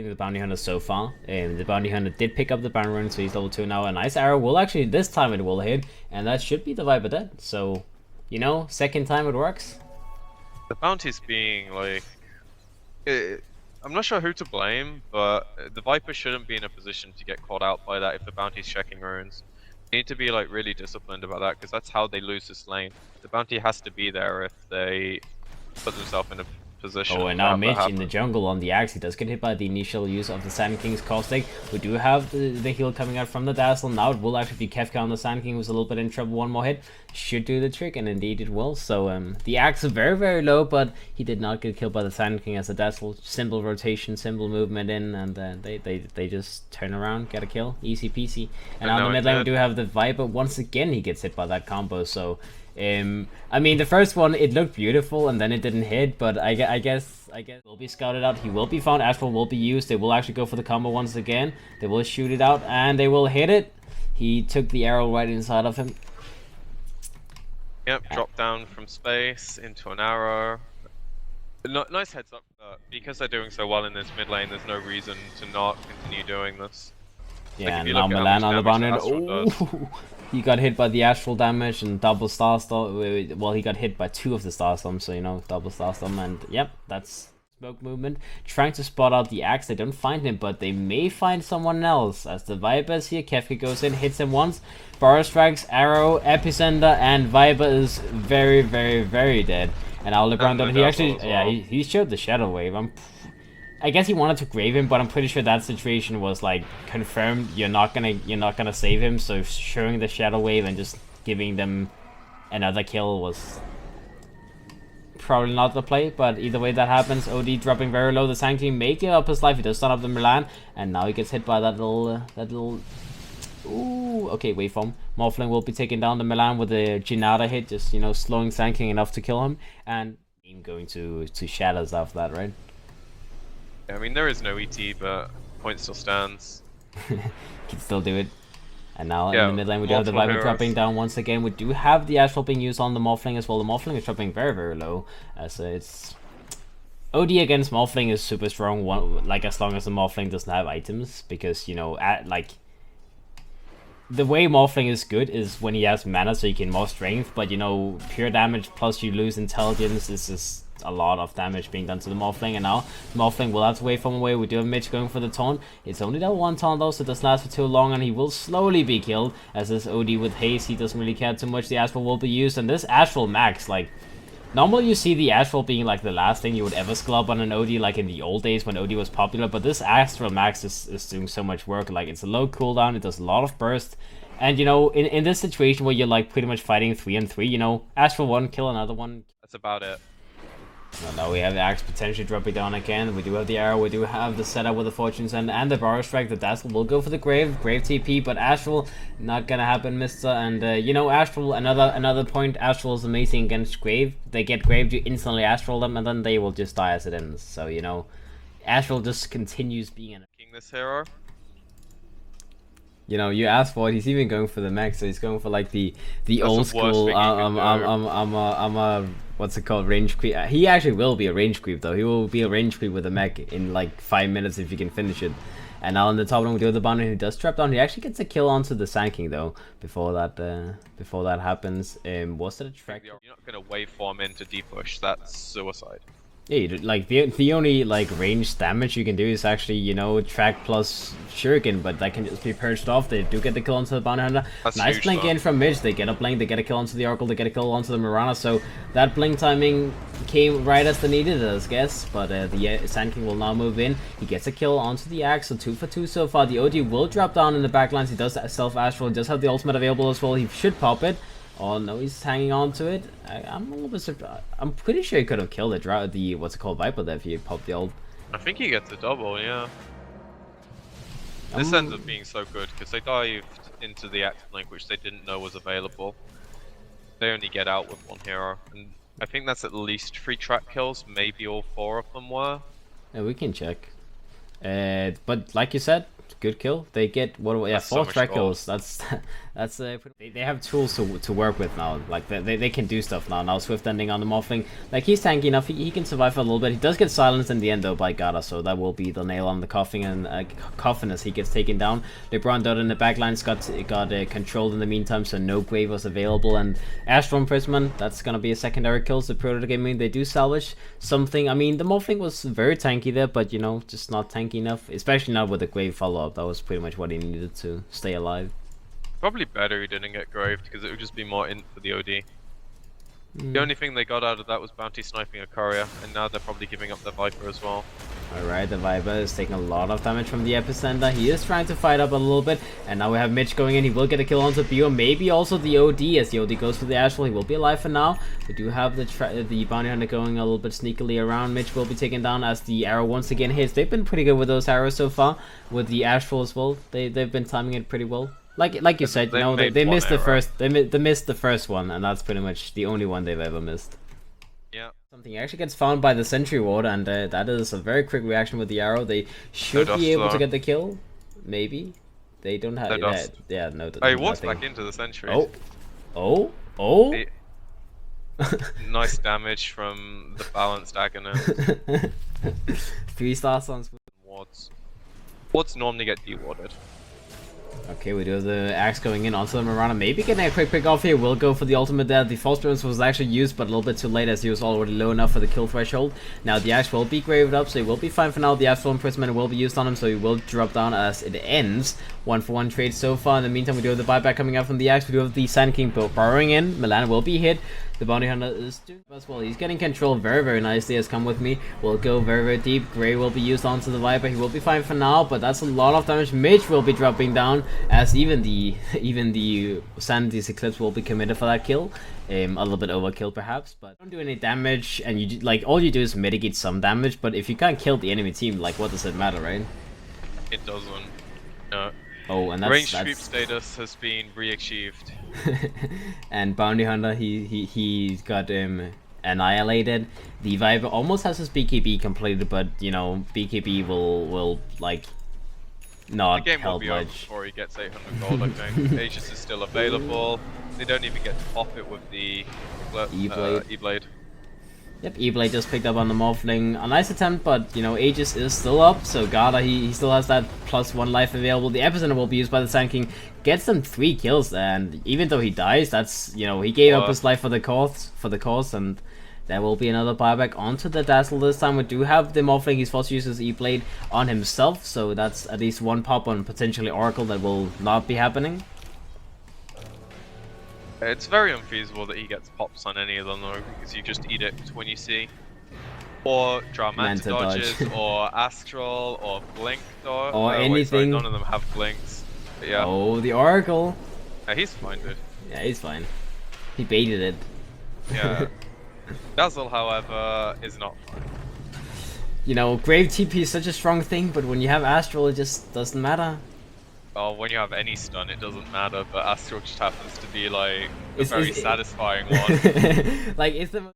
the bounty hunter so far. The bounty hunter did pick up the bounty rune, so he's level 2 now. A nice arrow will actually, this time it will hit, and that should be the Viper dead. So, you know, second time it works. The bounty's being like, I'm not sure who to blame, but the Viper shouldn't be in a position to get caught out by that if the bounty's checking runes. They need to be like really disciplined about that, because that's how they lose this lane. The bounty has to be there if they put themselves in a position. Oh, and now Mitch in the jungle on the axe. He does get hit by the initial use of the Sand King's caustic. We do have the heal coming out from the Dazzle. Now it will actually be Kefka on the Sand King, who's a little bit in trouble. One more hit should do the trick, and indeed it will. So the axe is very, very low, but he did not get killed by the Sand King as a Dazzle. Simple rotation, simple movement in, and they just turn around, get a kill. Easy peasy. And on the mid lane we do have the Viper. Once again he gets hit by that combo, so... I mean, the first one, it looked beautiful, and then it didn't hit, but I guess will be scouted out. He will be found. Astral will be used. They will actually go for the combo once again. They will shoot it out, and they will hit it. He took the arrow right inside of him. Yep, drop down from space into an arrow. Nice heads up, because they're doing so well in this mid lane, there's no reason to not continue doing this. Yeah, like now Milan on the boundary. Oh, he got hit by the astral damage and double star storm. Well, he got hit by 2 of the star storms, so you know, double star storm. And yep, that's smoke movement. Trying to spot out the axe. They don't find him, but they may find someone else. As the Viper is here, Kefka goes in, hits him once. Burrow strikes, arrow, epicenter, and Viper is very, very, very dead. And now LeBron, he actually, yeah, he showed the shadow wave. I guess he wanted to grave him, but I'm pretty sure that situation was like confirmed. You're not gonna save him, so showing the shadow wave and just giving them another kill was probably not the play. But either way that happens, OD dropping very low. The Sand King may give up his life. He does stun up the Milan, and now he gets hit by that little. Ooh, okay, waveform. Morphling will be taking down the Milan with a Ginada hit, just you know slowing Sand King enough to kill him, and going to shadows after that, right? I mean, there is no ET, but point still stands. Can still do it. And now in the mid lane we do have the Viper dropping down once again. We do have the Astral being used on the Morphling as well. The Morphling is dropping very, very low. So it's... OD against Morphling is super strong, like as long as the Morphling doesn't have items. Because, you know, the way Morphling is good is when he has mana so he can more strength. But, you know, pure damage plus you lose intelligence is just... a lot of damage being done to the Morphling, and now Morphling will have to wait from away. We do have Mitch going for the taunt. It's only that one taunt though, so it doesn't last for too long, and he will slowly be killed as this OD with haste. He doesn't really care too much. The Astral will be used, and this Astral max, like, normally you see the Astral being like the last thing you would ever sclub on an OD, like in the old days when OD was popular, but this Astral max is doing so much work. Like, it's a low cooldown, it does a lot of burst, and you know, in this situation where you're like pretty much fighting 3-on-3, you know, Astral one, kill another one. That's about it. Now we have the axe potentially dropping down again. We do have the arrow. We do have the setup with the fortunes and the Burrow strike. The Dazzle will go for the grave TP, but Astral not gonna happen, Mister. And you know, Astral, another point. Astral is amazing against grave. They get graved, you instantly Astral them, and then they will just die as it ends. So you know, Astral just continues being an this hero. You know, you asked for it. He's even going for the max, so he's going for like the old school. I'm a what's it called, range creep. He actually will be a range creep though. He will be a range creep with a mech in like 5 minutes if you can finish it. And now on the top lane we do the bounty. He does trap down. He actually gets a kill onto the Sand King though. Before that happens, was it a track? You're not gonna waveform into deep push. That's suicide. Yeah, like the only like ranged damage you can do is actually, you know, track plus shuriken, but that can just be purged off. They do get the kill onto the bounty hunter. That's nice blink in from Mitch. They get a blink, they get a kill onto the Oracle, they get a kill onto the Mirana. So that blink timing came right as they needed it, I guess. But the Sand King will now move in. He gets a kill onto the axe, so 2 for 2 so far. The OD will drop down in the backlines. He does self-astral, he does have the ultimate available as well. He should pop it. Oh no, he's hanging on to it. I'm a little bit surprised. I'm pretty sure he could have killed the what's it called, Viper there if he popped the ult. I think he gets a double, yeah. This ends up being so good because they dived into the active link which they didn't know was available. They only get out with 1 hero, and I think that's at least 3 track kills. Maybe all 4 of them were. Yeah, we can check. But like you said, good kill. They get what? Yeah, 4 track kills. That's they have tools to work with now. Like they can do stuff now. Now Swift ending on the Morphling. Like he's tanky enough. He can survive for a little bit. He does get silenced in the end though by Gata, so that will be the nail on the coffin and coffin as he gets taken down. LeBron Dota in the backlines got controlled in the meantime, so no Grave was available. And Astral Imprisonment, that's gonna be a secondary kill. So Prodota Gaming, they do salvage something. I mean, the Morphling was very tanky there, but you know, just not tanky enough, especially not with the Grave follow-up. That was pretty much what he needed to stay alive. Probably better he didn't get Graved, because it would just be more int for the OD. The only thing they got out of that was bounty sniping a courier, and now they're probably giving up their Viper as well. Alright, the Viper is taking a lot of damage from the epicenter. He is trying to fight up a little bit, and now we have Mitch going in. He will get a kill onto Bio, maybe also the OD, as the OD goes for the Astral. He will be alive for now. We do have the Bounty Hunter going a little bit sneakily around. Mitch will be taken down as the arrow once again hits. They've been pretty good with those arrows so far, with the Astral as well. They've been timing it pretty well. Like you said, you know, they missed the first. They missed the first one, and that's pretty much the only one they've ever missed. Yeah. Something actually gets found by the Sentry Ward, and that is a very quick reaction with the arrow. They should be able to get the kill. Maybe they don't have. Yeah, no. Oh, he walks back into the Sentry. Oh. Nice damage from the balanced Agonist. 3 stars on wards. Wards normally get dewarded. Okay, we do have the axe going in onto the Marana. Maybe getting a quick pick off here. Will go for the ultimate there. The false balance was actually used, but a little bit too late as he was already low enough for the kill threshold. Now the axe will be graved up, so he will be fine for now. The Astral Imprisonment will be used on him, so he will drop down as it ends. 1-for-1 trade so far. In the meantime, we do have the buyback coming out from the axe. We do have the Sand King burrowing in. Milan will be hit. The Bounty Hunter is doing as well. He's getting control very nicely as Come With Me will go very deep. Grey will be used onto the Viper. He will be fine for now, but that's a lot of damage. Mitch will be dropping down as even the Sanity's Eclipse will be committed for that kill. A little bit overkill perhaps, but don't do any damage, and you like all you do is mitigate some damage. But if you can't kill the enemy team, like what does it matter, right? It doesn't. No. Oh, and range sweep status has been re-achieved. And Bounty Hunter, he got annihilated. The Viper almost has his BKB completed, but you know BKB will like not the game help will be over much before he gets 800 gold. I think Aegis is still available. They don't even get to pop it with the E-Blade. Yep, E-Blade just picked up on the Morphling. A nice attempt, but, you know, Aegis is still up, so Gata, he still has that +1 life available. The Epicenter will be used by the Sand King. Gets them 3 kills, and even though he dies, that's, you know, he gave up his life for the cause, and there will be another buyback onto the Dazzle this time. We do have the Morphling. He's forced to use his E-Blade on himself, so that's at least 1 pop on potentially Oracle that will not be happening. It's very unfeasible that he gets pops on any of them though, because you just edict when you see. Or Manta dodges, or Astral, or Blink dodge. Or anything. None of them have blinks. But yeah. Oh, the Oracle. Yeah, he's fine, dude. Yeah, he's fine. He baited it. Yeah. Dazzle, however, is not fine. You know, Grave TP is such a strong thing, but when you have Astral, it just doesn't matter. Oh, when you have any stun, it doesn't matter, but Astral just happens to be like a very satisfying one. Like, it's the